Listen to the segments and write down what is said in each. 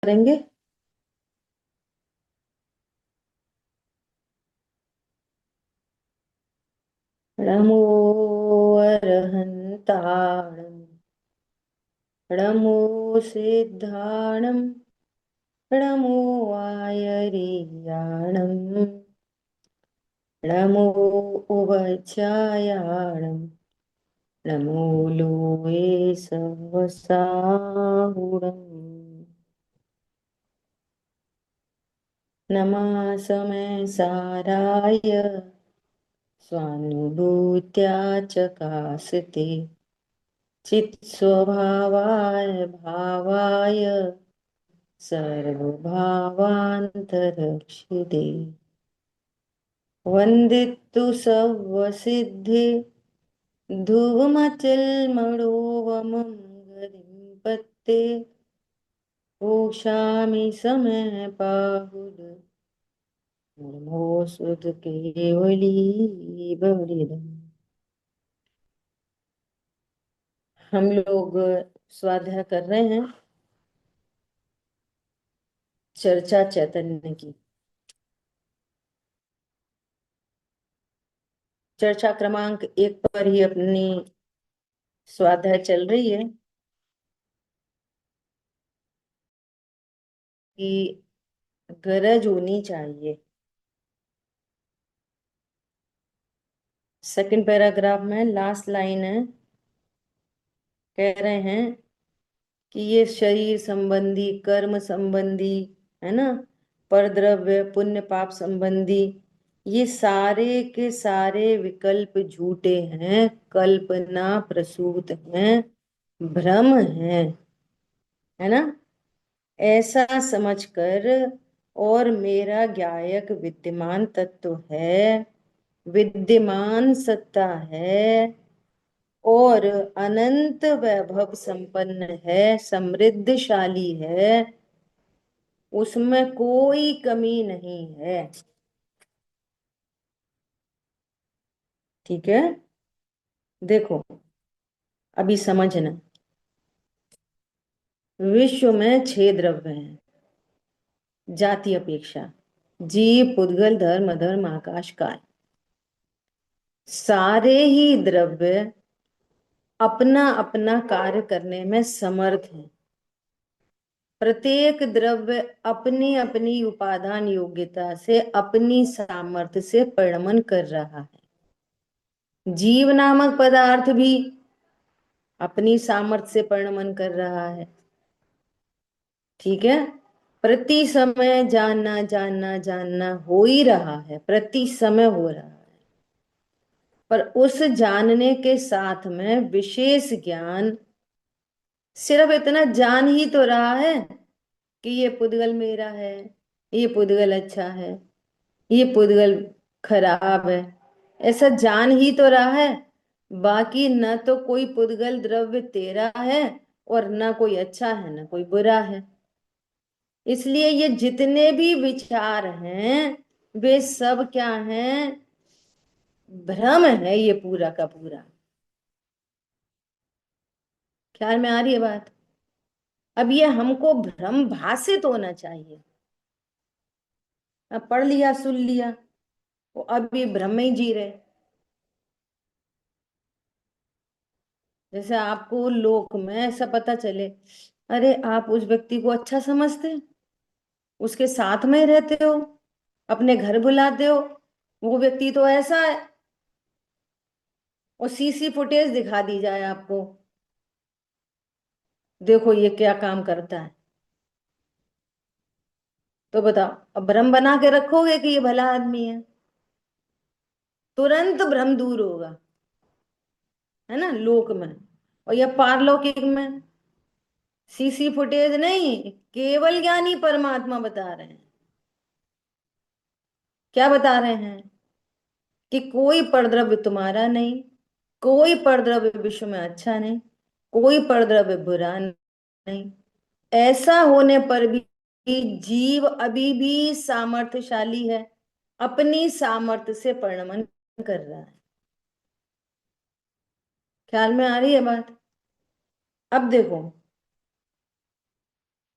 करेंगे। नमो अरहन्ताणं नमो सिद्धाणं नमो आयर्याणं नमो उवचायाणं नमो लोये सहसाहुरम् नमासमे साराय स्वानुभूत्या चकासते चित्स्वभावाय भावाय सर्वभावान्तरक्षिते वन्दितु सर्वसिद्धि ध्रुवमचलमणोवमं गतिं पत्ते ओषामि समय पाहुड नमोऽस्तु केवली बलिदम्। हम लोग स्वाध्याय कर रहे हैं चर्चा चैतन्य की। चर्चा क्रमांक 1 पर ही अपनी स्वाध्याय चल रही है कि गरज होनी चाहिए। सेकंड पैराग्राफ में लास्ट लाइन है, कह रहे हैं कि ये शरीर संबंधी, कर्म संबंधी, है ना, परद्रव्य, पुण्य पाप संबंधी, ये सारे के सारे विकल्प झूठे हैं, कल्पना प्रसूत हैं, भ्रम है ना। ऐसा समझकर, और मेरा ज्ञायक विद्यमान तत्व है, विद्यमान सत्ता है और अनंत वैभव संपन्न है, समृद्धशाली है, उसमें कोई कमी नहीं है। ठीक है, देखो अभी समझना। विश्व में 6 द्रव्य हैं जाति अपेक्षा: जीव, पुद्गल, धर्म, अधर्म, आकाश, काल। सारे ही द्रव्य अपना अपना कार्य करने में समर्थ हैं। प्रत्येक द्रव्य अपनी अपनी उपादान योग्यता से, अपनी सामर्थ्य से परिणमन कर रहा है। जीव नामक पदार्थ भी अपनी सामर्थ्य से परिणमन कर रहा है। ठीक है, प्रति समय जानना जानना जानना हो ही रहा है, प्रति समय हो रहा है। पर उस जानने के साथ में विशेष ज्ञान सिर्फ इतना जान ही तो रहा है कि ये पुद्गल मेरा है, ये पुद्गल अच्छा है, ये पुद्गल खराब है, ऐसा जान ही तो रहा है। बाकी न तो कोई पुद्गल द्रव्य तेरा है और न कोई अच्छा है न कोई बुरा है। इसलिए ये जितने भी विचार हैं वे सब क्या हैं? भ्रम है ये पूरा का पूरा। ख्याल में आ रही है बात? अब ये हमको भ्रम भासित होना चाहिए। अब पढ़ लिया सुन लिया, वो अब ये भ्रम में ही जी रहे। जैसे आपको लोक में ऐसा पता चले, अरे आप उस व्यक्ति को अच्छा समझते हैं, उसके साथ में रहते हो, अपने घर बुलाते हो, वो व्यक्ति तो ऐसा है, और सीसी फुटेज दिखा दी जाए आपको, देखो ये क्या काम करता है, तो बताओ अब भ्रम बना के रखोगे कि ये भला आदमी है? तुरंत भ्रम दूर होगा, है ना, लोक में। और यह पारलौकिक में सीसी फुटेज नहीं, केवल ज्ञानी परमात्मा बता रहे हैं। क्या बता रहे हैं? कि कोई परद्रव्य तुम्हारा नहीं, कोई परद्रव्य विश्व में अच्छा नहीं, कोई परद्रव्य बुरा नहीं। ऐसा होने पर भी जीव अभी भी सामर्थ्यशाली है, अपनी सामर्थ्य से परिणमन कर रहा है। ख्याल में आ रही है बात? अब देखो,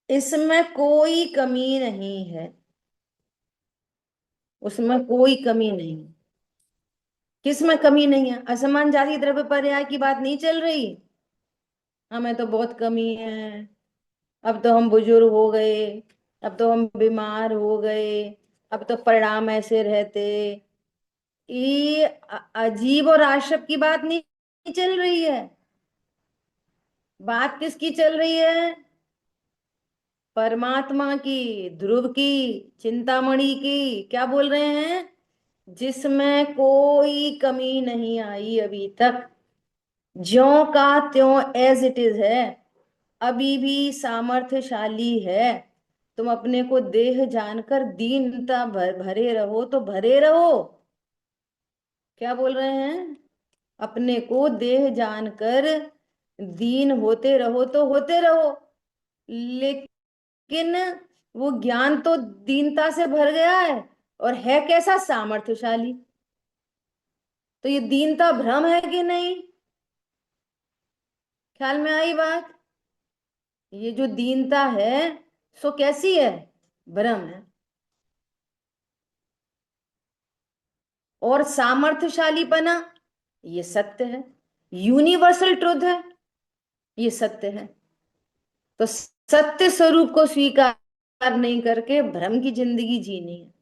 इसमें कोई कमी नहीं है, उसमें कोई कमी नहीं है। किसमें कमी नहीं है? असमान जाति द्रव्य पर्याय की बात नहीं चल रही। हमें तो बहुत कमी है, अब तो हम बुजुर्ग हो गए, अब तो हम बीमार हो गए, अब तो परिणाम ऐसे रहते। ये अजीब और आक्षेप की बात नहीं चल रही है। बात किसकी चल रही है? परमात्मा की, ध्रुव की, चिंतामणि की। क्या बोल रहे हैं? जिसमें कोई कमी नहीं आई अभी तक, ज्यों का त्यों एज इट इज है, अभी भी सामर्थ्यशाली है। तुम अपने को देह जानकर दीनता भरे रहो तो भरे रहो। क्या बोल रहे हैं? अपने को देह जानकर दीन होते रहो तो होते रहो, लेकिन वो ज्ञान तो दीनता से भर गया है, और है कैसा? सामर्थ्यशाली। तो ये दीनता भ्रम है कि नहीं? ख्याल में आई बात? ये जो दीनता है, सो कैसी है? भ्रम है। और सामर्थ्यशालीपना, ये सत्य है, यूनिवर्सल ट्रुथ है, ये सत्य है। तो सत्य स्वरूप को स्वीकार नहीं करके भ्रम की जिंदगी जीनी है,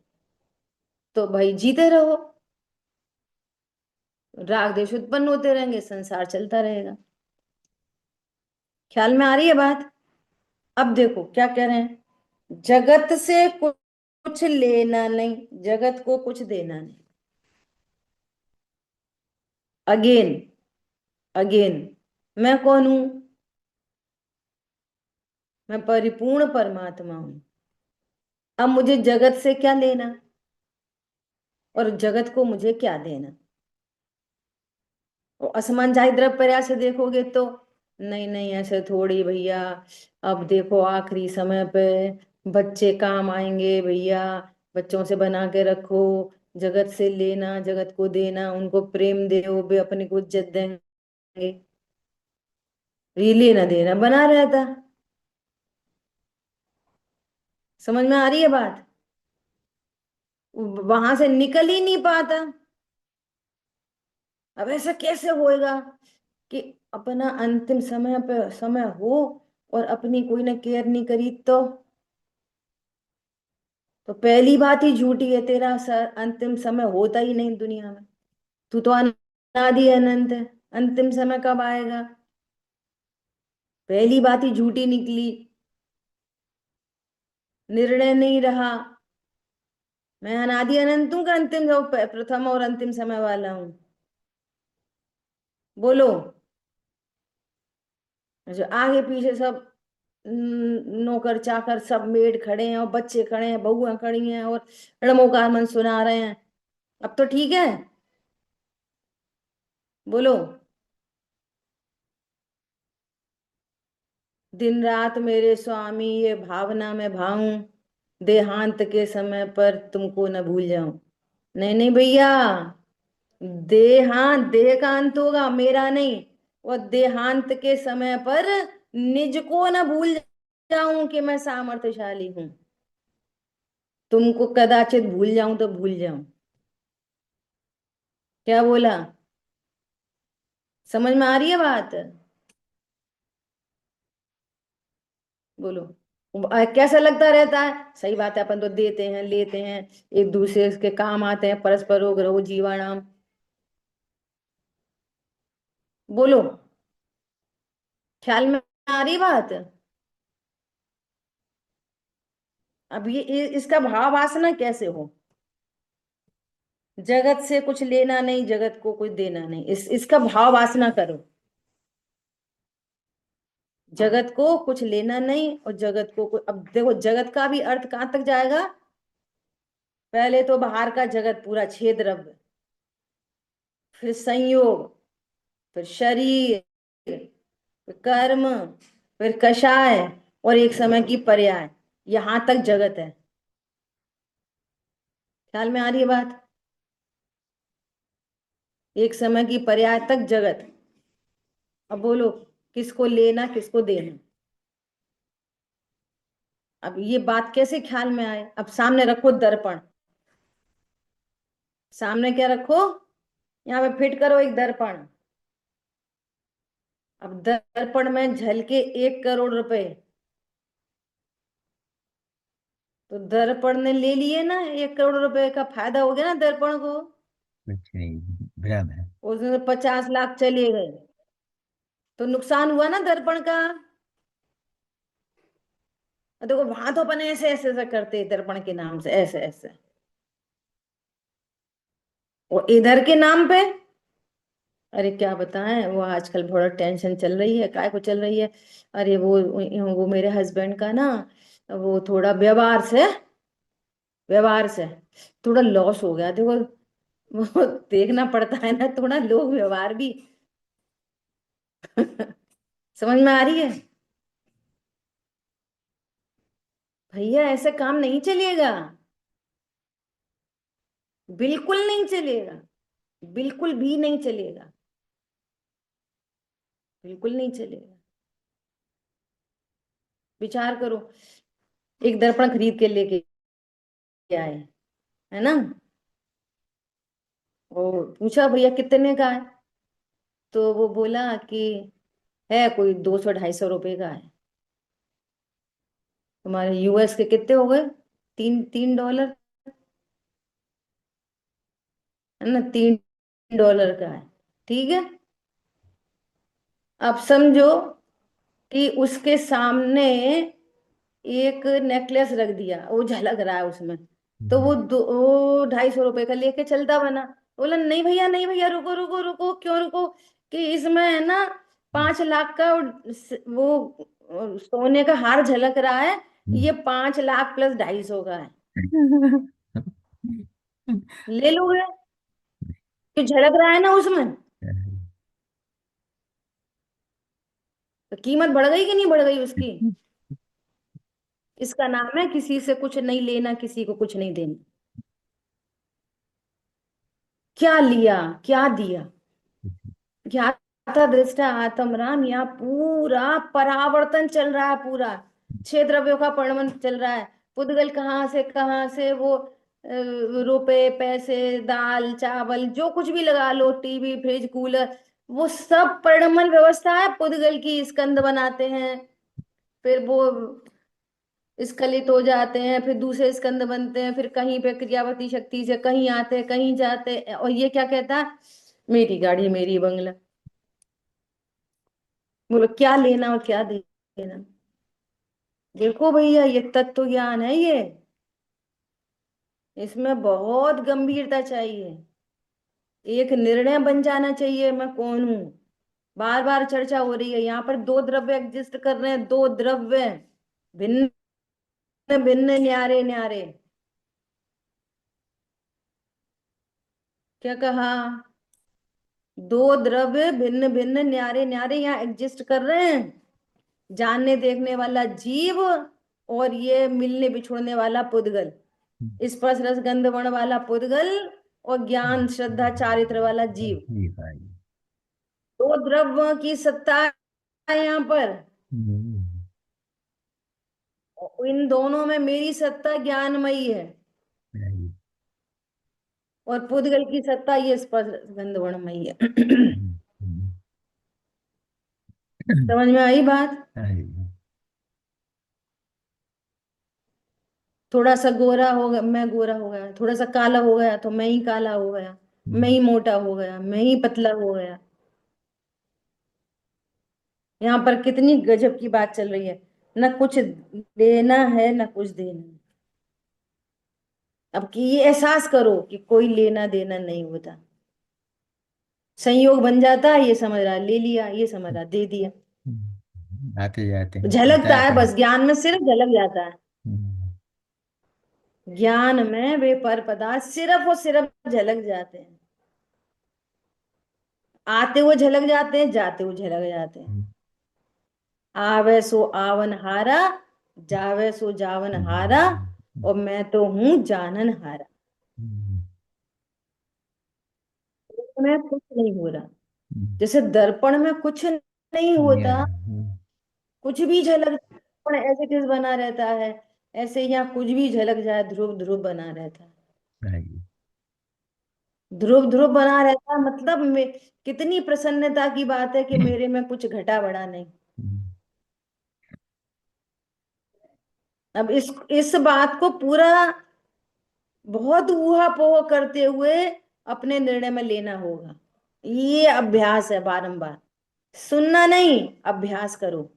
तो भाई जीते रहो, राग द्वेष उत्पन्न होते रहेंगे, संसार चलता रहेगा। ख्याल में आ रही है बात? अब देखो क्या कह रहे हैं। जगत से कुछ लेना नहीं, जगत को कुछ देना नहीं। अगेन, अगेन, मैं कौन हूं? मैं परिपूर्ण परमात्मा हूं। अब मुझे जगत से क्या लेना, और जगत को मुझे क्या देना? और असमान जाहि द्रव्य पर्याय से देखोगे तो नहीं नहीं, ऐसे थोड़ी भैया। अब देखो आखिरी समय पे बच्चे काम आएंगे भैया, बच्चों से बना के रखो। जगत से लेना, जगत को देना, उनको प्रेम दो, वे अपने को इज्जत देंगे। ये लेना देना बना रहता। समझ में आ रही है बात? वहां से निकल ही नहीं पाता। अब ऐसा कैसे होएगा कि अपना अंतिम समय पे समय हो और अपनी कोई ने केयर नहीं करी? तो पहली बात ही झूठी है, तेरा अंतिम समय होता ही नहीं दुनिया में। तू तो अनादि अनंत है, अंतिम समय कब आएगा? पहली बात ही झूठी निकली। निर्णय नहीं रहा। मैं अनादि अनंत हूं का अंतिम प्रथम और अंतिम समय वाला हूं? बोलो। जो आगे पीछे सब नौकर चाकर सब मेड खड़े हैं, और बच्चे खड़े हैं, बहुएं खड़ी हैं, और रड़मों का मन सुना रहे हैं। अब तो ठीक है? बोलो। दिन रात मेरे स्वामी ये भावना में भाऊं, देहांत के समय पर तुमको न भूल जाऊं। नहीं नहीं भैया, देहांत, देह का अंत होगा, मेरा नहीं। और देहांत के समय पर निज को न भूल जाऊं कि मैं सामर्थ्यशाली हूं। तुमको कदाचित भूल जाऊं तो भूल जाऊं। क्या बोला? समझ में आ रही है बात? बोलो। कैसा लगता रहता है? सही बात है, अपन तो देते हैं लेते हैं, एक दूसरे के काम आते हैं, परस्पर रहो जीवाणाम। बोलो। ख्याल में आ रही बात? अब ये इसका भाव वासना कैसे हो? जगत से कुछ लेना नहीं, जगत को कुछ देना नहीं, इसका भाव वासना करो। जगत को कुछ लेना नहीं और जगत को कुछ, अब देखो जगत का भी अर्थ कहां तक जाएगा? पहले तो बाहर का जगत पूरा, छेद द्रव्य, फिर संयोग, फिर शरीर, फिर कर्म, फिर कषाय, और एक समय की पर्याय। यहां तक जगत है। ख्याल में आ रही है बात? एक समय की पर्याय तक जगत। अब बोलो, किसको लेना किसको देना? अब ये बात कैसे ख्याल में आए? अब सामने रखो दर्पण, सामने क्या रखो, यहाँ पे फिट करो एक दर्पण। अब दर्पण में झलके 1 करोड़ रुपए, तो दर्पण ने ले लिए ना 1 करोड़ रुपए का, फायदा हो गया ना दर्पण को। कुछ नहीं, भ्रम है। उसमें तो 50 लाख चले गए, तो नुकसान हुआ ना दर्पण का। और देखो वहां तो अपन ऐसे ऐसे ऐसे करते दर्पण के नाम से, ऐसे ऐसे, और इधर के नाम पे, अरे क्या बताएं, वो आजकल थोड़ा टेंशन चल रही है, काय को चल रही है। अरे वो मेरे हस्बैंड का ना, वो थोड़ा व्यवहार से थोड़ा लॉस हो गया, देखो। वो देखना पड़ता है ना थोड़ा, लोग व्यवहार भी। समझ में आ रही है? भैया ऐसे काम नहीं चलेगा, बिल्कुल नहीं चलेगा, बिल्कुल भी नहीं चलेगा, बिल्कुल नहीं चलेगा। विचार करो, एक दर्पण खरीद के लेके आए, है ना, वो पूछा भैया कितने का है, तो वो बोला कि है कोई 200-250 रुपए का है। तुम्हारे यूएस के कितने हो गए? 3 3 डॉलर, है ना, 3 डॉलर का है। ठीक है, अब समझो कि उसके सामने एक नेकलेस रख दिया, वो झलक रहा है उसमें, तो हम्म, वो 250 रुपए का लेके चलता बना। बोला नहीं भैया, नहीं भैया, रुको रुको रुको, क्यों रुको, कि इसमें है ना 5 लाख का वो सोने का हार झलक रहा है, ये 5 लाख प्लस 250 का है, ले लोगे? जो झलक रहा है ना उसमें, तो कीमत बढ़ गई कि नहीं बढ़ गई उसकी? इसका नाम है किसी से कुछ नहीं लेना, किसी को कुछ नहीं देना। क्या लिया, क्या दिया? ज्ञाता दृष्टा आत्मराम, यहाँ पूरा परावर्तन चल रहा है, पूरा 6 द्रव्यों का परिवर्तन चल रहा है। पुद्गल कहाँ से वो रुपए पैसे दाल चावल जो कुछ भी लगा लो, टीवी फ्रिज कूलर, वो सब परिणमन व्यवस्था है पुद्गल की। स्कंद बनाते हैं, फिर वो स्खलित हो जाते हैं, फिर दूसरे स्कंद बनते हैं, फिर कहीं पे क्रियावती शक्ति से कहीं आते हैं कहीं जाते हैं। और ये क्या कहता है, मेरी गाड़ी मेरी बंगला। बोलो क्या लेना और क्या देना? देखो भैया, ये तत्व ज्ञान है ये, इसमें बहुत गंभीरता चाहिए। एक निर्णय बन जाना चाहिए मैं कौन हूं। बार बार चर्चा हो रही है, यहाँ पर दो द्रव्य एग्जिस्ट कर रहे हैं, दो द्रव्य, भिन्न भिन्न, न्यारे न्यारे। क्या कहा? दो द्रव्य भिन्न भिन्न न्यारे न्यारे यहाँ एग्जिस्ट कर रहे हैं, जानने देखने वाला जीव, और ये मिलने बिछुड़ने वाला पुद्गल, स्पर्श रस गंध वर्ण वाला पुद्गल, और ज्ञान श्रद्धा चारित्र वाला जीव। जी भाई। दो द्रव्यों की सत्ता है यहाँ पर, हम्म, और इन दोनों में मेरी सत्ता ज्ञानमयी है, नहीं, और पुद्गल की सत्ता ये स्पर्श रस गंध वर्णमयी है। हम्म, हम्म, समझ में आई बात? नहीं, थोड़ा सा गोरा हो गया, मैं गोरा हो गया, थोड़ा सा काला हो गया तो मैं ही काला हो गया, मैं हम्म, ही मोटा हो गया, मैं ही पतला हो गया। यहाँ पर कितनी गजब की बात चल रही है, ना कुछ देना है ना कुछ देना है। अब कि ये एहसास करो कि कोई लेना देना नहीं होता, संयोग बन जाता है, ये समझ रहा ले लिया, ये समझ रहा दे दिया। आते जाते हैं, झलकता है बताते हैं। बस, ज्ञान में सिर्फ झलक जाता है। हम्म, ज्ञान में वे पर पदार्थ सिर्फ और सिर्फ झलक जाते हैं, आते हुए झलक जाते हैं, जाते हुए झलक जाते हैं। हम्म, आवे सो आवन हारा, जावे सो जावन हारा, हम्म, और मैं तो हूं जानन हारा। हम्म, मैं कुछ नहीं हो रहा, हम्म, जैसे दर्पण में कुछ नहीं या, होता, कुछ भी झलक, दर्पण एज इट इज बना रहता है। ऐसे यहाँ कुछ भी झलक जाए ध्रुव ध्रुव बना रहता है। राइट। ध्रुव ध्रुव बना रहता है मतलब कितनी प्रसन्नता की बात है कि मेरे में कुछ घटा बढ़ा नहीं। अब इस बात को पूरा बहुत ऊहापोह करते हुए अपने निर्णय में लेना होगा। ये अभ्यास है बारंबार, सुनना नहीं, अभ्यास करो।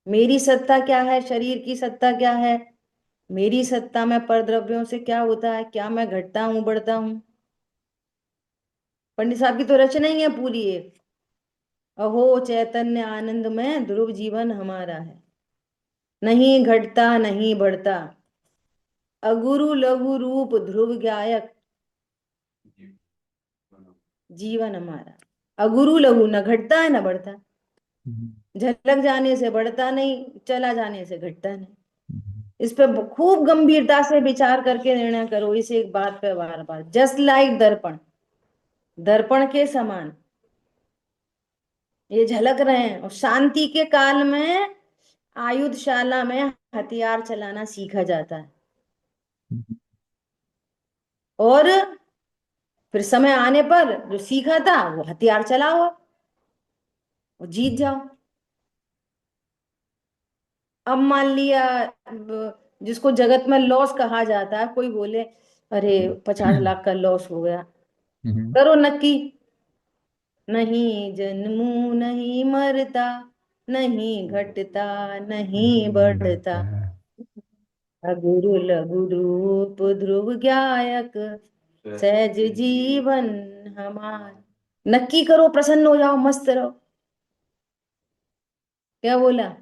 मेरी सत्ता क्या है, शरीर की सत्ता क्या है, मेरी सत्ता में परद्रव्यों से क्या होता है, क्या मैं घटता हूं बढ़ता हूं। पंडित साहब की तो रचना ही है पूरी एक, अहो चैतन्य आनंद में ध्रुव जीवन हमारा है, नहीं घटता नहीं बढ़ता, अगुरु लघु रूप ध्रुव गायक जीवन हमारा। अगुरु लघु, न घटता है न बढ़ता, झलक जाने से बढ़ता नहीं, चला जाने से घटता नहीं। इस पे खूब गंभीरता से विचार करके निर्णय करो इस एक बात पे बार बार। जस्ट लाइक दर्पण, दर्पण के समान ये झलक रहे हैं। और शांति के काल में आयुधशाला में हथियार चलाना सीखा जाता है, और फिर समय आने पर जो सीखा था वो हथियार चलाओ और जीत जाओ। अब मान लिया जिसको जगत में लॉस कहा जाता है, कोई बोले अरे 50 लाख का लॉस हो गया, करो नक्की, नहीं जन्मू नहीं मरता, नहीं घटता नहीं बढ़ता, गुरु लघु रूप ध्रुव गायक सहज जीवन हमार। नक्की करो, प्रसन्न हो जाओ, मस्त रहो। क्या बोला?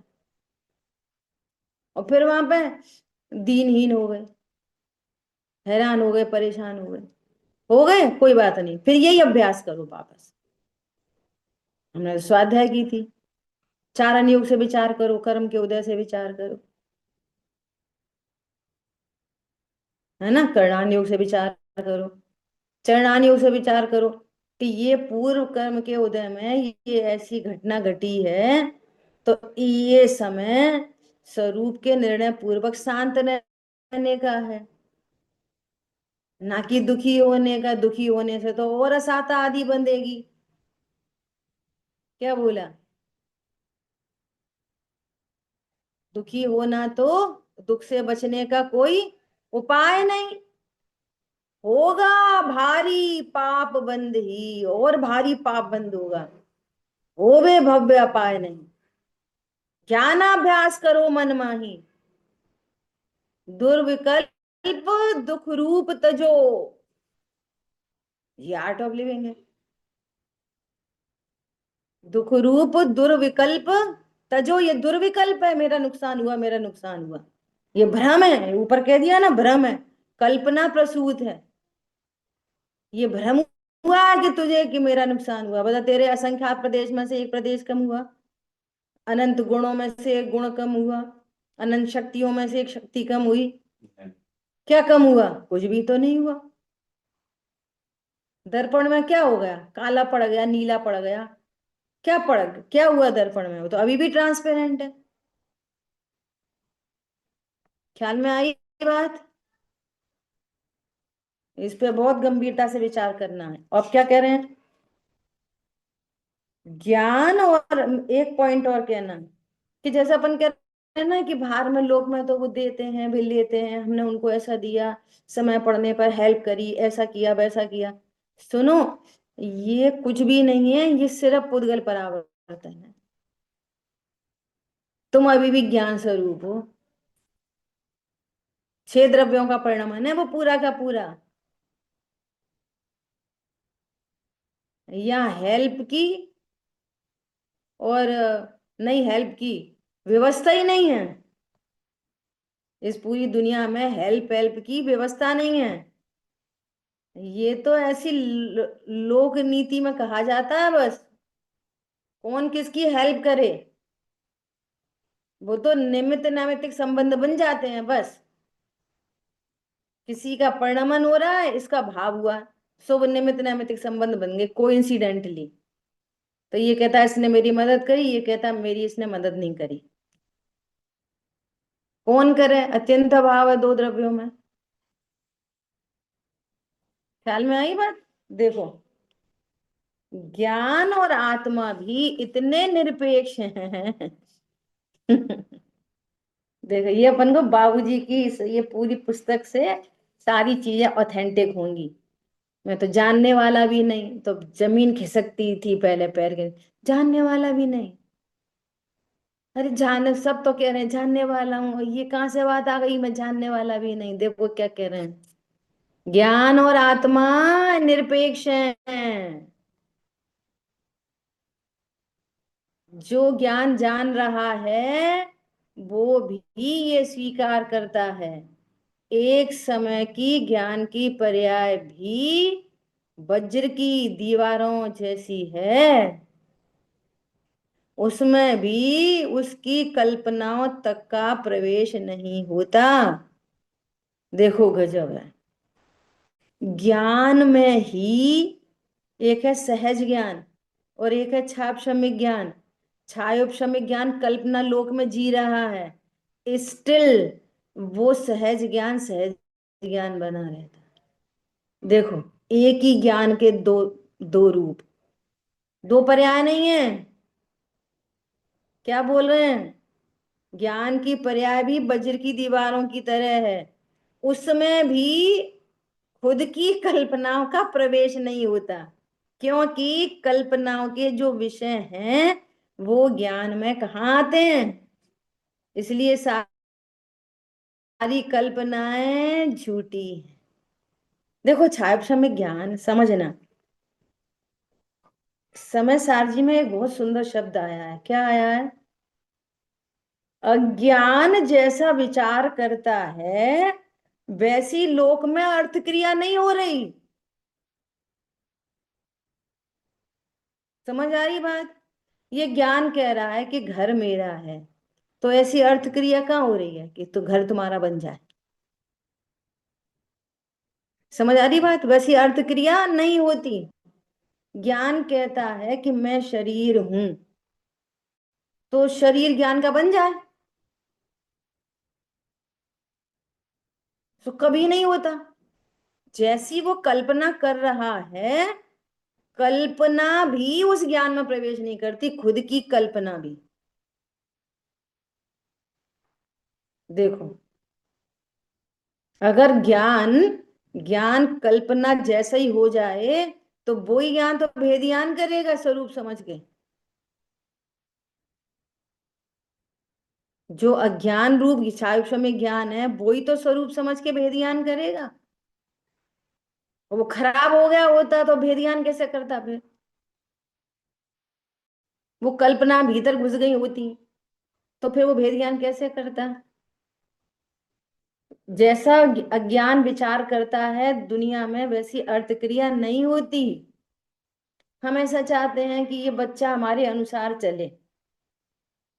और फिर वहां पे दीनहीन हो गए, हैरान हो गए, परेशान हो गए, कोई बात नहीं, फिर यही अभ्यास करो वापस। हमने तो स्वाध्याय की थी, चारण योग से विचार करो, कर्म के उदय से विचार करो, है ना, करणान योग से विचार करो, चरणान योग से विचार करो कि ये पूर्व कर्म के उदय में ये ऐसी घटना घटी है, तो ये समय स्वरूप के निर्णय पूर्वक शांत रहने का है, ना कि दुखी होने का। दुखी होने से तो और असाता आदि बंधेगी। क्या बोला? दुखी होना तो दुख से बचने का कोई उपाय नहीं, होगा भारी पाप बंद ही, और भारी पाप बंद होगा, होवे भव्य अपाय नहीं। ज्ञानाभ्यास करो मन माही, दुर्विकल्प दुख रूप तजो, ये आर्ट ऑफ लिविंग है। दुख रूप दुर्विकल्प तजो, ये दुर्विकल्प है, मेरा नुकसान हुआ, मेरा नुकसान हुआ, ये भ्रम है, ऊपर कह दिया ना भ्रम है, कल्पना प्रसूत है। ये भ्रम हुआ कि तुझे कि मेरा नुकसान हुआ, बता तेरे असंख्यात प्रदेश में से एक प्रदेश कम हुआ, अनंत गुणों में से एक गुण कम हुआ, अनंत शक्तियों में से एक शक्ति कम हुई, क्या कम हुआ? कुछ भी तो नहीं हुआ। दर्पण में क्या हो गया? काला पड़ गया, नीला पड़ गया, क्या हुआ दर्पण में? वो तो अभी भी ट्रांसपेरेंट है। ख्याल में आई बात? इस पे बहुत गंभीरता से विचार करना है। और क्या कह रहे हैं? ज्ञान, और एक पॉइंट और कहना कि जैसे अपन कह रहे हैं ना कि बाहर में लोग में तो वो देते हैं भी लेते हैं, हमने उनको ऐसा दिया, समय पड़ने पर हेल्प करी, ऐसा किया वैसा किया। सुनो, ये कुछ भी नहीं है, ये सिर्फ पुद्गल परावर्तन है। तुम अभी भी ज्ञान स्वरूप हो, 6 द्रव्यों का परिणमन है वो पूरा का पूरा। या हेल्प की, और नहीं हेल्प की व्यवस्था ही नहीं है। इस पूरी दुनिया में हेल्प हेल्प की व्यवस्था नहीं है। ये तो ऐसी लोक नीति में कहा जाता है बस, कौन किसकी हेल्प करे, वो तो निमित्त नैमित्तिक संबंध बन जाते हैं बस। किसी का परिणमन हो रहा है, इसका भाव हुआ, सो वो निमित्त नैमित्तिक संबंध बन गए कोइंसिडेंटली। तो ये कहता है इसने मेरी मदद करी, ये कहता है मेरी इसने मदद नहीं करी। कौन करे? अत्यंत अभाव है दो द्रव्यों में। ख्याल में आई बात? देखो, ज्ञान और आत्मा भी इतने निरपेक्ष हैं। देखो, ये अपन को बाबूजी की ये पूरी पुस्तक से सारी चीजें ऑथेंटिक होंगी। मैं तो जानने वाला भी नहीं, तो जमीन खिसकती थी पहले पैर के। जानने वाला भी नहीं। अरे जाने, सब तो कह रहे हैं जानने वाला हूँ, ये कहाँ से बात आ गई मैं जानने वाला भी नहीं? देखो क्या कह रहे हैं, ज्ञान और आत्मा निरपेक्ष हैं। जो ज्ञान जान रहा है वो भी ये स्वीकार करता है, एक समय की ज्ञान की पर्याय भी वज्र की दीवारों जैसी है, उसमें भी उसकी कल्पनाओं तक का प्रवेश नहीं होता। देखो गजब है। ज्ञान में ही एक है सहज ज्ञान और एक है छापशमिक ज्ञान। छायोपशमिक ज्ञान कल्पना लोक में जी रहा है, स्टिल वो सहज ज्ञान सहज ज्ञान बना रहता है। देखो, एक ही ज्ञान के दो दो रूप, दो पर्याय नहीं है। क्या बोल रहे हैं? ज्ञान की पर्याय भी वज्र की दीवारों की तरह है, उसमें भी खुद की कल्पनाओं का प्रवेश नहीं होता, क्योंकि कल्पनाओं के जो विषय हैं वो ज्ञान में कहाँ आते हैं। इसलिए सारी कल्पनाएं झूठी हैं। देखो, छायापशमिक ज्ञान समझना, समय सारजी में एक बहुत सुंदर शब्द आया है। क्या आया है? अज्ञान जैसा विचार करता है वैसी लोक में अर्थ क्रिया नहीं हो रही। समझ आ रही बात? ये ज्ञान कह रहा है कि घर मेरा है, तो ऐसी अर्थ क्रिया कहाँ हो रही है कि तो घर तुम्हारा बन जाए? समझ आ रही बात? वैसी अर्थ क्रिया नहीं होती। ज्ञान कहता है कि मैं शरीर हूं, तो शरीर ज्ञान का बन जाए, तो कभी नहीं होता। जैसी वो कल्पना कर रहा है, कल्पना भी उस ज्ञान में प्रवेश नहीं करती, खुद की कल्पना भी। देखो, अगर ज्ञान ज्ञान कल्पना जैसा ही हो जाए तो वो ही ज्ञान तो भेदियान करेगा स्वरूप समझ के। जो अज्ञान रूप इच्छायुष में ज्ञान है वो ही तो स्वरूप समझ के भेदियान करेगा। वो खराब हो गया होता तो भेदियान कैसे करता फिर? वो कल्पना भीतर घुस गई होती तो फिर वो भेदियान कैसे करता? जैसा अज्ञान विचार करता है दुनिया में वैसी अर्थ क्रिया नहीं होती। हम ऐसा चाहते हैं कि ये बच्चा हमारे अनुसार चले,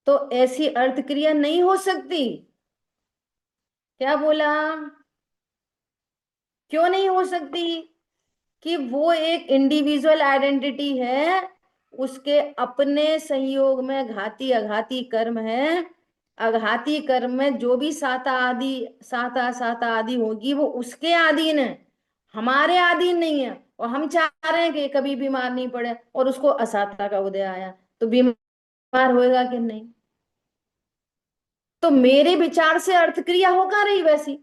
तो ऐसी अर्थ क्रिया नहीं हो सकती। क्या बोला? क्यों नहीं हो सकती? कि वो एक इंडिविजुअल आइडेंटिटी है, उसके अपने संयोग में घाती अघाती कर्म है। अघाती कर्म में जो भी साता आदि होगी वो उसके अधीन है, हमारे अधीन नहीं है। और हम चाह रहे हैं कि कभी बीमार नहीं पड़े, और उसको असाता का उदय आया तो बीमार होएगा कि नहीं? तो मेरे विचार से अर्थ क्रिया हो कहाँ रही वैसी?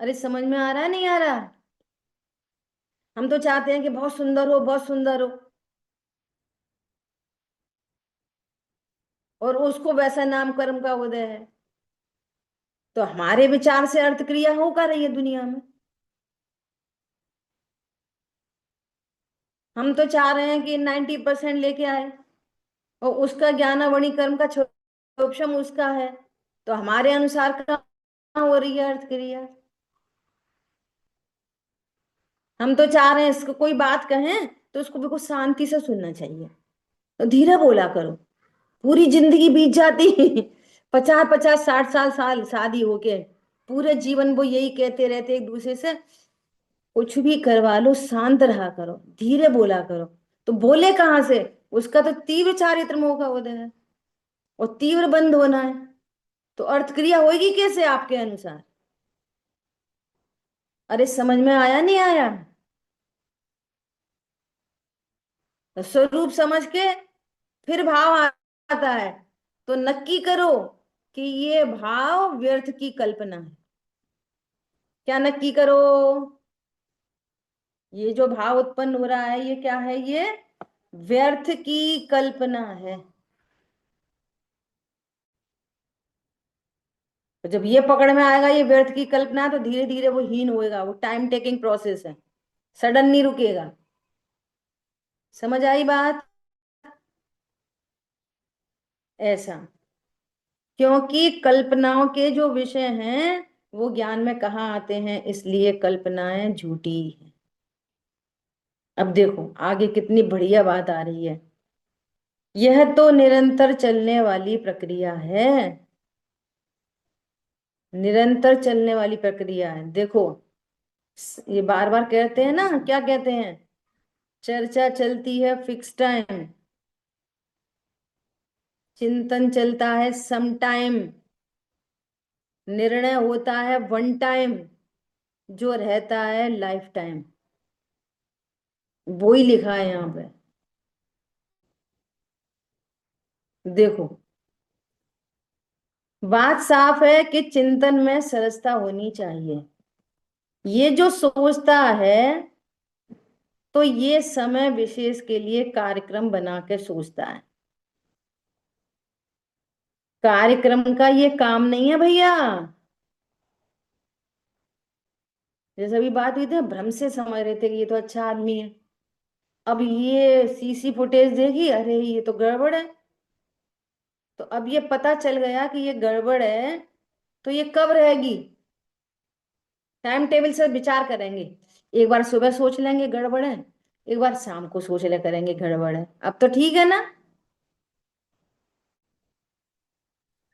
अरे समझ में आ रहा है नहीं आ रहा? हम तो चाहते हैं कि बहुत सुंदर हो, बहुत सुंदर हो, और उसको वैसा नाम कर्म का उदय है। तो हमारे विचार से अर्थ क्रिया हो का रही है दुनिया में। हम तो चाह रहे हैं कि 90% लेके आए, और उसका ज्ञानावणी कर्म का क्षोभम उसका है, तो हमारे अनुसार कहाँ हो रही है अर्थ क्रिया? हम तो चाह रहे हैं इसको कोई बात कहें तो उसको बिल्कुल शांति से सुनना चाहिए, तो धीरे बोला करो। पूरी जिंदगी बीत जाती, 50 50 60 साल शादी होके, पूरे जीवन वो यही कहते रहते एक दूसरे से, कुछ भी करवा लो शांत रहा करो, धीरे बोला करो। तो बोले कहाँ से? उसका तो तीव्र चारित्र मोह का उदय है, और तीव्र बंध होना है। तो अर्थ क्रिया होगी कैसे आपके अनुसार? अरे समझ में आया नहीं आया? तो स्वरूप समझ के फिर भाव आता है, तो नक्की करो कि ये भाव व्यर्थ की कल्पना है। क्या नक्की करो? ये जो भाव उत्पन्न हो रहा है ये क्या है? ये व्यर्थ की कल्पना है। तो जब ये पकड़ में आएगा ये व्यर्थ की कल्पना, तो धीरे धीरे वो हीन होएगा। वो टाइम टेकिंग प्रोसेस है, सडन नहीं रुकेगा। समझ आई बात? ऐसा, क्योंकि कल्पनाओं के जो विषय हैं वो ज्ञान में कहाँ आते हैं, इसलिए कल्पनाएं झूठी हैं। अब देखो आगे कितनी बढ़िया बात आ रही है। यह तो निरंतर चलने वाली प्रक्रिया है, निरंतर चलने वाली प्रक्रिया है। देखो ये बार बार कहते हैं ना, क्या कहते हैं? चर्चा चलती है फिक्स टाइम, चिंतन चलता है सम टाइम, निर्णय होता है वन टाइम, जो रहता है लाइफ टाइम। वो ही लिखा है यहाँ पे। देखो बात साफ है कि चिंतन में सरसता होनी चाहिए। ये जो सोचता है तो ये समय विशेष के लिए कार्यक्रम बना के सोचता है। कार्यक्रम का ये काम नहीं है भैया। जैसे अभी बात हुई थी, भ्रम से समझ रहे थे कि ये तो अच्छा आदमी है। अब ये सीसी फुटेज देखी, अरे ये तो गड़बड़ है। तो अब ये पता चल गया कि ये गड़बड़ है, तो ये कब रहेगी? टाइम टेबल से विचार करेंगे। एक बार सुबह सोच लेंगे गड़बड़ है, एक बार शाम को सोच ले करेंगे गड़बड़ है। अब तो ठीक है ना?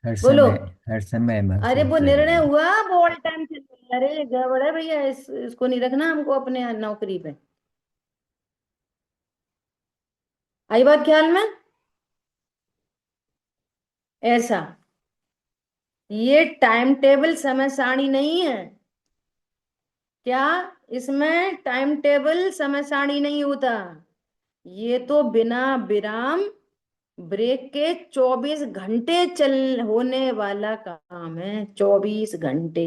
हर बोलो। समय, हर समय अरे वो महसूस निर्णय जरूरी है। हुआ, वो ऑल टाइम चल रही है। अरे गड़बड़ है भैया, इसको नहीं रखना हमको अपने यहाँ नौकरी पे। आई बात ख्याल में? ऐसा, ये टाइम टेबल समय सारणी नहीं है। क्या? इसमें टाइम टेबल समय सारणी नहीं होता। ये तो बिना विराम ब्रेक के 24 घंटे चल होने वाला काम है। 24 घंटे।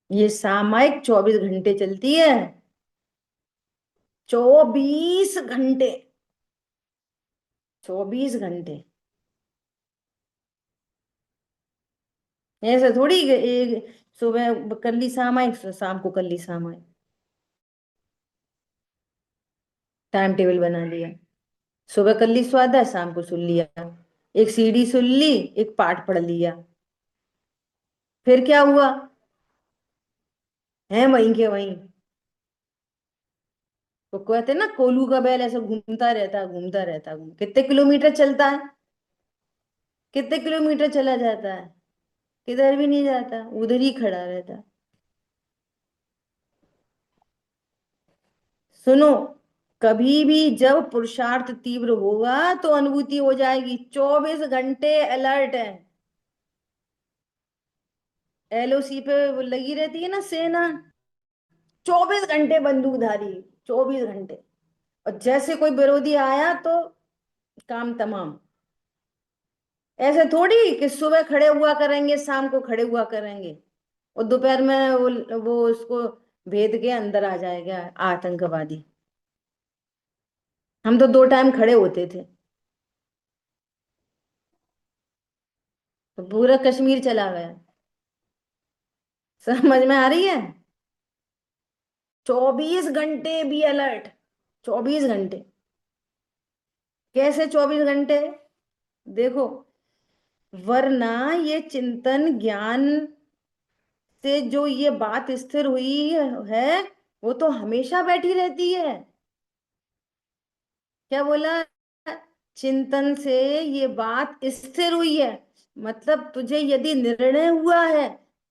ये सामायिक 24 घंटे चलती है। 24 घंटे। 24 घंटे। ऐसे थोड़ी कि एक सुबह कर ली सामायिक, शाम को कर ली सामायिक। टाइम टेबल बना लिया, सुबह कर ली स्वाध्याय, शाम को सुन लिया, एक सीडी सुन ली, एक पाठ पढ़ लिया। फिर क्या हुआ? है वहीं के वहीं। तो कहते हैं ना, कोलू का बैल ऐसे घूमता रहता है, घूमता रहता है, कितने किलोमीटर चलता है, कितने किलोमीटर चला जाता है? किधर भी नहीं जाता, उधर ही खड़ा रहता है। सुनो, कभी भी जब पुरुषार्थ तीव्र होगा तो अनुभूति हो जाएगी। 24 घंटे अलर्ट है। एलओसी पे वो लगी रहती है ना सेना, 24 घंटे बंदूकधारी। 24 घंटे। और जैसे कोई विरोधी आया तो काम तमाम। ऐसे थोड़ी कि सुबह खड़े हुआ करेंगे, शाम को खड़े हुआ करेंगे, और दोपहर में वो उसको भेद के अंदर आ जाएगा आतंकवादी। हम तो 2 टाइम खड़े होते थे, तो पूरा कश्मीर चला गया। समझ में आ रही है? 24 घंटे भी अलर्ट। 24 घंटे। कैसे 24 घंटे? देखो, वरना ये चिंतन ज्ञान से जो ये बात स्थिर हुई है, वो तो हमेशा बैठी रहती है। क्या बोला? चिंतन से ये बात स्थिर हुई है, मतलब तुझे यदि निर्णय हुआ है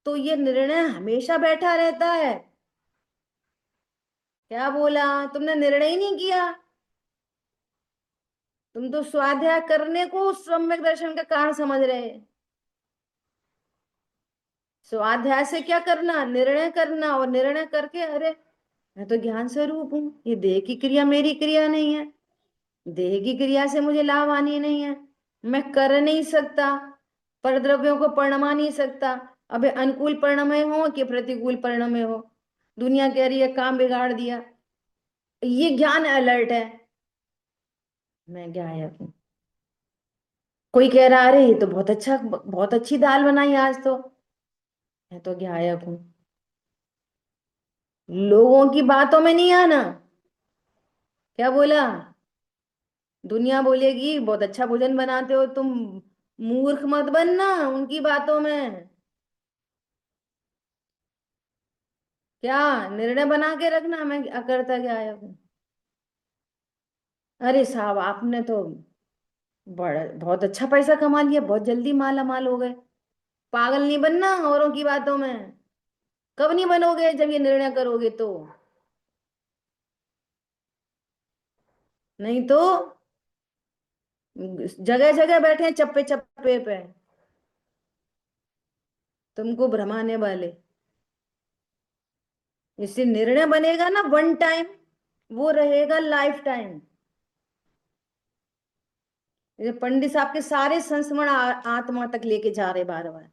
तो ये निर्णय हमेशा बैठा रहता है। क्या बोला? तुमने निर्णय ही नहीं किया, तुम तो स्वाध्याय करने को सम्यक दर्शन का कहाँ समझ रहे। स्वाध्याय से क्या करना, निर्णय करना, और निर्णय करके अरे मैं तो ज्ञान स्वरूप हूँ, ये देह की क्रिया मेरी क्रिया नहीं है, देह की क्रिया से मुझे लाभ आनी नहीं है, मैं कर नहीं सकता, परद्रव्यों को परिणमा नहीं सकता। अबे अनुकूल परिणमय हो कि प्रतिकूल परिणमय हो, दुनिया कह रही है काम बिगाड़ दिया, ये ज्ञान अलर्ट है, मैं गायब हूं। कोई कह रहा अरे ये तो बहुत अच्छा, बहुत अच्छी दाल बनाई आज तो, मैं तो गायब हूं। लोगों की बातों में नहीं आना। क्या बोला, दुनिया बोलेगी बहुत अच्छा भोजन बनाते हो तुम, मूर्ख मत बनना उनकी बातों में। क्या निर्णय बना के रखना मैं अकर्ता गायब हूं। अरे साहब आपने तो बड़ा बहुत अच्छा पैसा कमा लिया, बहुत जल्दी माला माल हो गए। पागल नहीं बनना औरों की बातों में। कब नहीं बनोगे, जब ये निर्णय करोगे तो, नहीं तो जगह जगह बैठे हैं चप्पे चप्पे पे तुमको भ्रमाने वाले। इससे निर्णय बनेगा ना वन टाइम, वो रहेगा लाइफ टाइम। ये पंडित साहब के सारे संस्मरण आत्मा तक लेके जा रहे बार बार।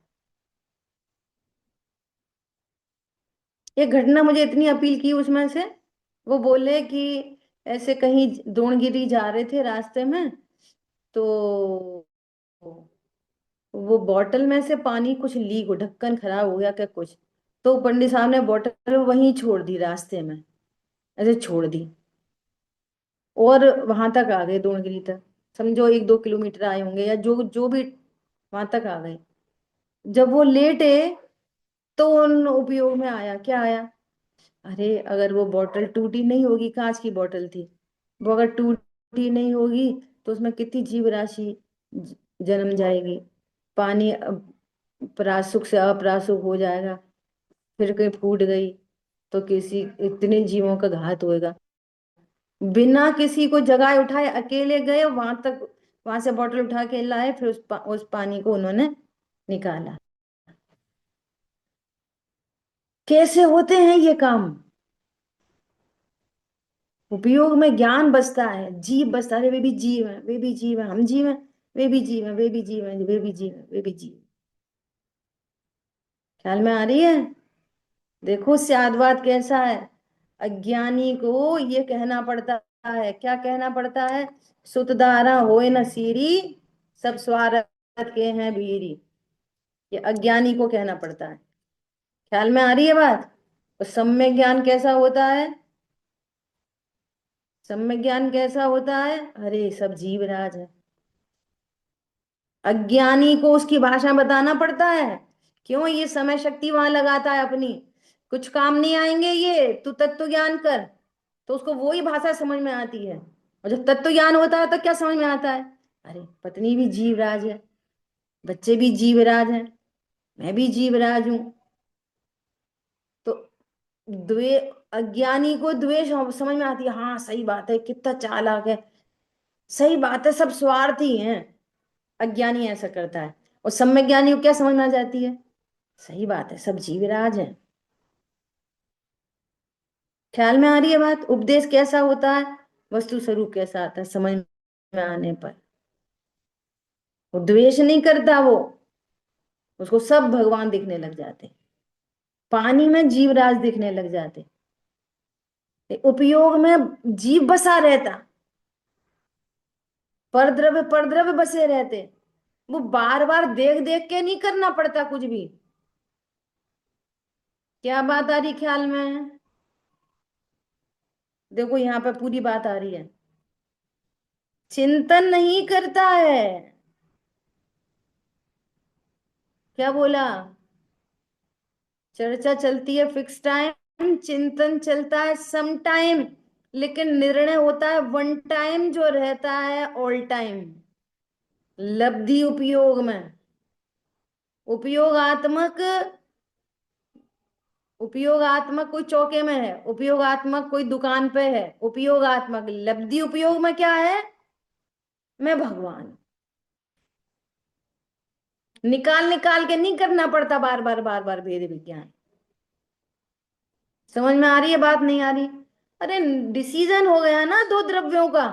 एक घटना मुझे इतनी अपील की उसमें से, वो बोले कि ऐसे कहीं द्रोणगिरी जा रहे थे रास्ते में, तो वो बॉटल में से पानी कुछ लीक हो, ढक्कन खराब हो गया क्या कुछ, तो पंडित साहब ने बॉटल वहीं छोड़ दी रास्ते में, ऐसे छोड़ दी, और वहां तक आ गए द्रोणगिरी तक। समझो 1-2 किलोमीटर आए होंगे या जो जो भी, वहां तक आ गए। जब वो लेटे तो उन उपयोग में आया, क्या आया, अरे अगर वो बोतल टूटी नहीं होगी, कांच की बोतल थी, वो अगर टूटी नहीं होगी तो उसमें कितनी जीव राशि ज- जन्म जाएगी, पानी प्रासुक से अप्रासुक हो जाएगा, फिर कहीं फूट गई तो किसी इतने जीवों का घात होएगा। बिना किसी को जगाए उठाए अकेले गए वहां तक, वहां से बोतल उठा के लाए, फिर उस पानी को उन्होंने निकाला। कैसे होते हैं ये काम, उपयोग में ज्ञान बसता है, जीव बसता है, वे भी जीव है, वे भी जीव है, हम जीव है, वे भी जीव है, वे भी जीव है, वे भी जीव है, वे भी जीव। ख्याल में आ रही है। देखो स्यादवाद कैसा है, अज्ञानी को ये कहना पड़ता है, क्या कहना पड़ता है, सुतदारा होए न सीरी, सब स्वार्थ के हैं भीरी, ये अज्ञानी को कहना पड़ता है। ख्याल में आ रही है बात। तो सम्यक ज्ञान कैसा होता है, सम्यक ज्ञान कैसा होता है, अरे सब जीवराज है। अज्ञानी को उसकी भाषा बताना पड़ता है, क्यों, ये समय शक्ति वहां लगाता है अपनी, कुछ काम नहीं आएंगे ये, तू तत्व ज्ञान कर, तो उसको वही भाषा समझ में आती है। और जब तत्व ज्ञान होता है तो क्या समझ में आता है, अरे पत्नी भी जीवराज है, बच्चे भी जीवराज हैं, मैं भी जीवराज हूं। तो द्वे अज्ञानी को द्वेष समझ में आती है, हाँ सही बात है, कितना चालाक है, सही बात है, सब स्वार्थी हैं, अज्ञानी ऐसा करता है। और सम्यक ज्ञानी को क्या समझ में आ जाती है, सही बात है, सब जीवराज हैं। ख्याल में आ रही है बात। उपदेश कैसा होता है, वस्तु स्वरूप कैसा आता है समझ में आने पर। वो द्वेष नहीं करता, वो उसको सब भगवान दिखने लग जाते, पानी में जीवराज दिखने लग जाते, उपयोग में जीव बसा रहता, परद्रव्य परद्रव्य बसे रहते, वो बार बार देख देख के नहीं करना पड़ता कुछ भी। क्या बात आ रही ख्याल में, देखो यहाँ पे पूरी बात आ रही है। चिंतन नहीं करता है, क्या बोला, चर्चा चलती है फिक्स टाइम, चिंतन चलता है सम टाइम, लेकिन निर्णय होता है वन टाइम जो रहता है ऑल टाइम, लब्धि उपयोग में। उपयोगात्मक, उपयोगात्मक कोई चौके में है, उपयोगात्मक कोई दुकान पे है, उपयोगात्मक लब्धि उपयोग में क्या है, मैं भगवान हूं। निकाल निकाल के नहीं करना पड़ता बार बार बार बार भेद विज्ञान। समझ में आ रही है बात, नहीं आ रही? अरे डिसीजन हो गया ना दो द्रव्यों का।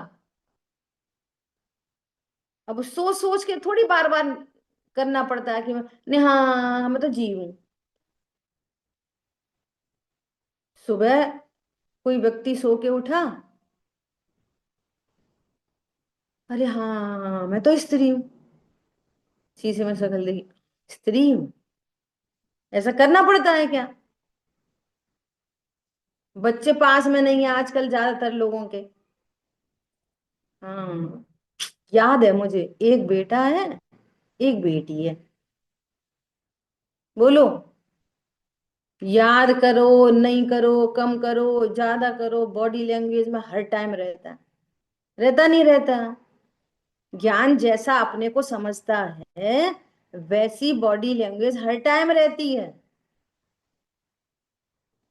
अब सोच सोच के थोड़ी बार बार करना पड़ता है कि नहीं, हाँ मैं तो जीव हूं। सुबह कोई व्यक्ति सो के उठा, अरे हाँ मैं तो स्त्री हूँ, शीशे में शक्ल देखी, स्त्री हूँ। ऐसा करना पड़ता है क्या? बच्चे पास में नहीं है आजकल ज्यादातर लोगों के। हाँ, याद है मुझे, एक बेटा है एक बेटी है। बोलो, याद करो नहीं करो, कम करो ज्यादा करो, बॉडी लैंग्वेज में हर टाइम रहता है। रहता नहीं रहता? ज्ञान जैसा अपने को समझता है वैसी बॉडी लैंग्वेज हर टाइम रहती है।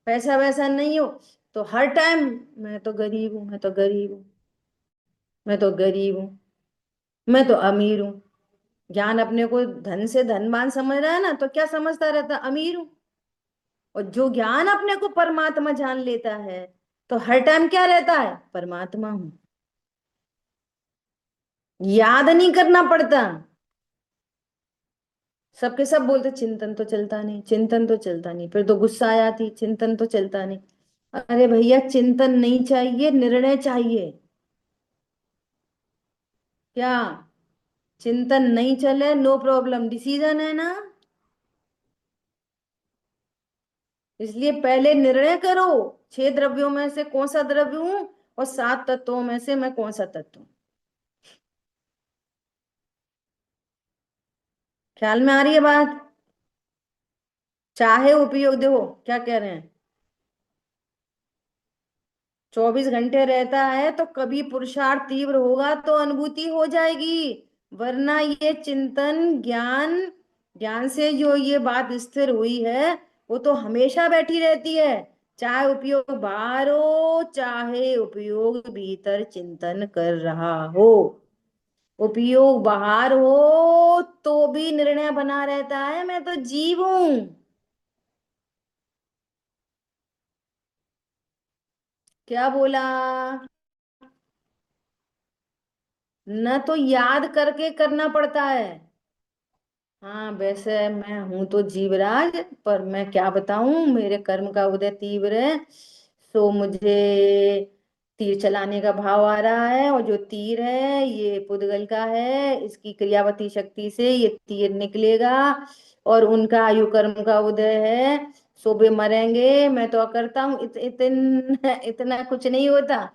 पैसा वैसा नहीं हो तो हर टाइम मैं तो गरीब हूं, मैं तो गरीब हूं, मैं तो गरीब हूं, मैं तो अमीर हूं। ज्ञान अपने को धन से धनवान समझ रहा है ना, तो क्या समझता रहता? अमीर हूं। और जो ज्ञान अपने को परमात्मा जान लेता है तो हर टाइम क्या रहता है? परमात्मा हूं। याद नहीं करना पड़ता। सबके सब बोलते चिंतन तो चलता नहीं, चिंतन तो चलता नहीं, फिर तो गुस्सा आ जाती, चिंतन तो चलता नहीं। अरे भैया, चिंतन नहीं चाहिए, निर्णय चाहिए। क्या? चिंतन नहीं चले नो प्रॉब्लम, डिसीजन है ना। इसलिए पहले निर्णय करो, छह द्रव्यों में से कौन सा द्रव्य हूं, और सात तत्वों में से मैं कौन सा तत्व हूं। ख्याल में आ रही है बात? चाहे उपयोग, देखो क्या कह रहे हैं, 24 घंटे रहता है तो कभी पुरुषार्थ तीव्र होगा तो अनुभूति हो जाएगी। वरना ये चिंतन ज्ञान, ज्ञान से जो ये बात स्थिर हुई है वो तो हमेशा बैठी रहती है। चाहे उपयोग बाहर हो चाहे उपयोग भीतर चिंतन कर रहा हो, उपयोग बाहर हो तो भी निर्णय बना रहता है, मैं तो जीव हूं। क्या बोला? न तो याद करके करना पड़ता है। हाँ वैसे मैं हूं तो जीवराज, पर मैं क्या बताऊं, मेरे कर्म का उदय तीव्र है। सो मुझे तीर चलाने का भाव आ रहा है, और जो तीर है ये पुद्गल का है, इसकी क्रियावती शक्ति से ये तीर निकलेगा। और उनका आयु कर्म का उदय है, सो वे मरेंगे, मैं तो करता हूँ। इतना कुछ नहीं होता।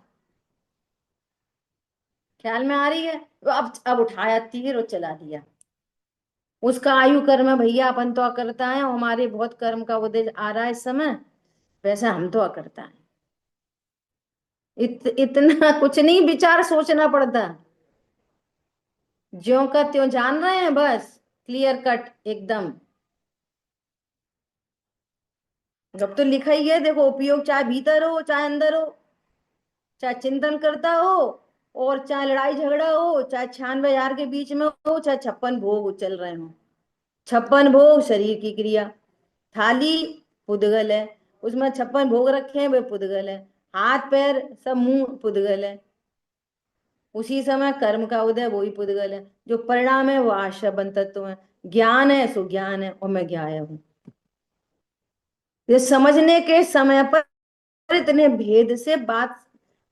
ख्याल में आ रही है? तो अब उठाया तीर और चला दिया। उसका आयु कर्म है भैया, अपन तो अकर्ता है, हमारे बहुत कर्म का उदय आ रहा है इस समय, वैसे हम तो अकर्ता है। इतना कुछ नहीं विचार सोचना पड़ता, ज्यों का त्यों जान रहे हैं, बस क्लियर कट एकदम। जब तो लिखा ही है, देखो, उपयोग चाहे भीतर हो चाहे अंदर हो, चाहे चिंतन करता हो और चाहे लड़ाई झगड़ा हो, चाहे 96 हजार के बीच में हो, चाहे 56 भोग चल रहे हो। 56 भोग शरीर की क्रिया, थाली पुद्गल है, उसमें 56 भोग रखे हैं वे पुद्गल है, हाथ पैर सब मुंह पुद्गल है, उसी समय कर्म का उदय वही पुद्गल है, जो परिणाम है वो आश्रय बन तत्व है। ज्ञान है सो ज्ञान है, और मैं ज्ञाय हूं। ये समझने के समय पर इतने भेद से बात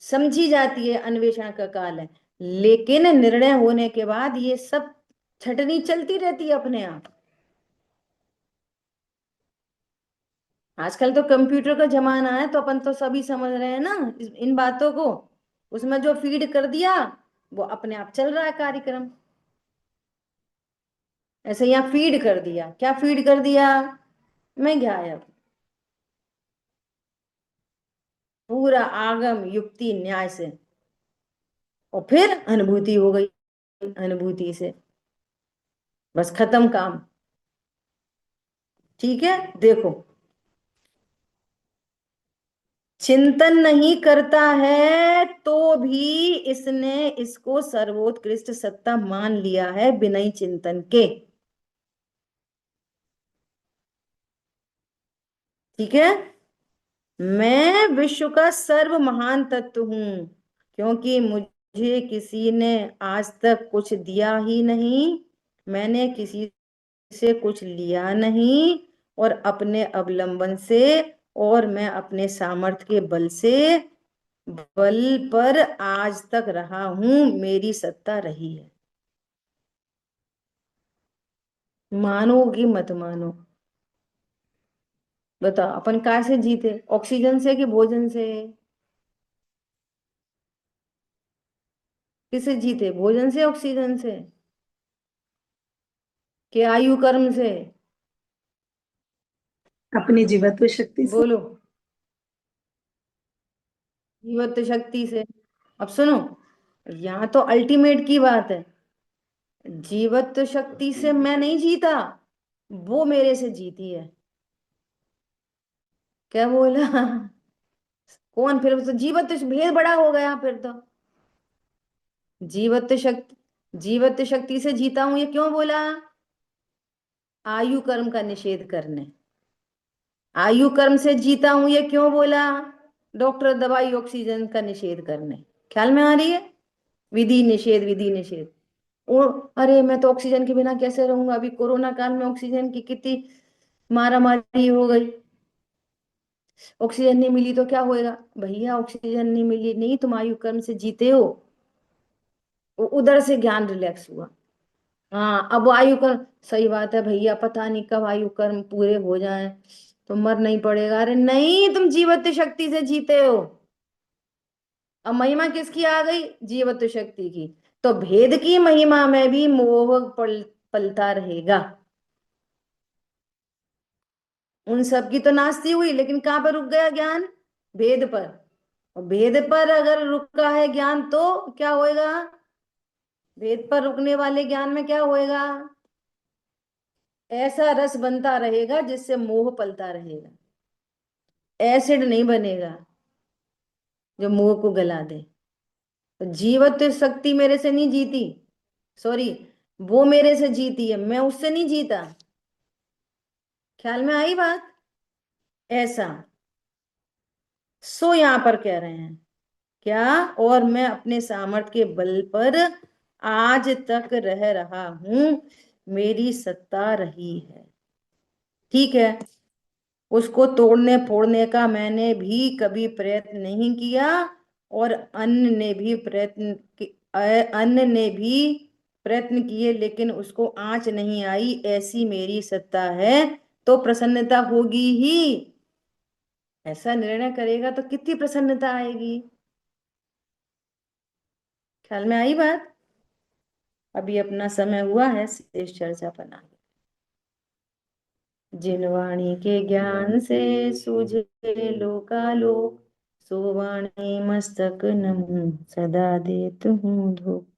समझी जाती है, अन्वेषण का काल है। लेकिन निर्णय होने के बाद ये सब छटनी चलती रहती है अपने आप। आजकल तो कंप्यूटर का जमाना है, तो अपन तो सभी समझ रहे हैं ना इन बातों को। उसमें जो फीड कर दिया वो अपने आप चल रहा है कार्यक्रम। ऐसे यहाँ फीड कर दिया, क्या फीड कर दिया? मैं गायब। पूरा आगम युक्ति न्याय से, और फिर अनुभूति हो गई, अनुभूति से बस खत्म काम। ठीक है, देखो, चिंतन नहीं करता है तो भी इसने इसको सर्वोत्कृष्ट सत्ता मान लिया है बिना ही चिंतन के। ठीक है। मैं विश्व का सर्व महान तत्व हूं, क्योंकि मुझे किसी ने आज तक कुछ दिया ही नहीं, मैंने किसी से कुछ लिया नहीं, और अपने अवलंबन से और मैं अपने सामर्थ्य के बल पर आज तक रहा हूं, मेरी सत्ता रही है। मानो कि मत मानो, बताओ अपन काय से जीते, ऑक्सीजन से कि भोजन से? किससे जीते, भोजन से ऑक्सीजन से कि आयु कर्म से? अपनी जीवत्व शक्ति से। बोलो। जीवत शक्ति से। अब सुनो, यहाँ तो अल्टीमेट की बात है। जीवत शक्ति से मैं नहीं जीता, वो मेरे से जीती है। क्या बोला? कौन? फिर तो जीवत भेद बड़ा हो गया फिर तो। जीवत शक्ति से जीता हूं ये क्यों बोला? आयु कर्म का निषेध करने। आयु कर्म से जीता हूं ये क्यों बोला? डॉक्टर दवाई ऑक्सीजन का निषेध करने। ख्याल में आ रही है? विधि निषेध, विधि निषेध। ओ, अरे मैं तो ऑक्सीजन के बिना कैसे रहूंगा, अभी कोरोना काल में ऑक्सीजन की कितनी मारा मारी हो गई। ऑक्सीजन नहीं मिली तो क्या होएगा? भैया ऑक्सीजन नहीं मिली नहीं, तुम आयु कर्म से जीते हो। उधर से ज्ञान रिलैक्स हुआ। हाँ, अब आयु कर्म, सही बात है भैया, पता नहीं कब आयु कर्म पूरे हो जाएं तो मर नहीं पड़ेगा। अरे नहीं, तुम जीवत शक्ति से जीते हो। अब महिमा किसकी आ गई? जीवत शक्ति की। तो भेद की महिमा में भी मोह पलता रहेगा। उन सब की तो नास्ती हुई, लेकिन कहां पर रुक गया ज्ञान? भेद पर। और भेद पर अगर रुका है ज्ञान तो क्या होएगा? भेद पर रुकने वाले ज्ञान में क्या होएगा? ऐसा रस बनता रहेगा जिससे मोह पलता रहेगा। एसिड नहीं बनेगा जो मोह को गला दे। तो जीवत शक्ति मेरे से नहीं जीती, सॉरी, वो मेरे से जीती है, मैं उससे नहीं जीता। ख्याल में आई बात? ऐसा। सो यहां पर कह रहे हैं क्या? और मैं अपने सामर्थ्य के बल पर आज तक रह रहा हूं, मेरी सत्ता रही है। ठीक है, उसको तोड़ने फोड़ने का मैंने भी कभी प्रयत्न नहीं किया, और अन्य ने भी प्रयत्न किए, लेकिन उसको आंच नहीं आई, ऐसी मेरी सत्ता है। तो प्रसन्नता होगी ही। ऐसा निर्णय करेगा तो कितनी प्रसन्नता आएगी। ख्याल में आई बात? अभी अपना समय हुआ है शेष चर्चा पर आगे। जिन वाणी के ज्ञान से सूझे लोकालोक, सो वाणी मस्तक नमूं सदा देत हूँ धूप।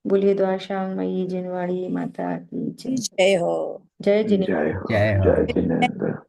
बोलिए द्वारकामयी जिनवाणी माता की जय। जय हो। जय जिनेन्द्र। जय हो। जय हो। जय जिनेन्द्र।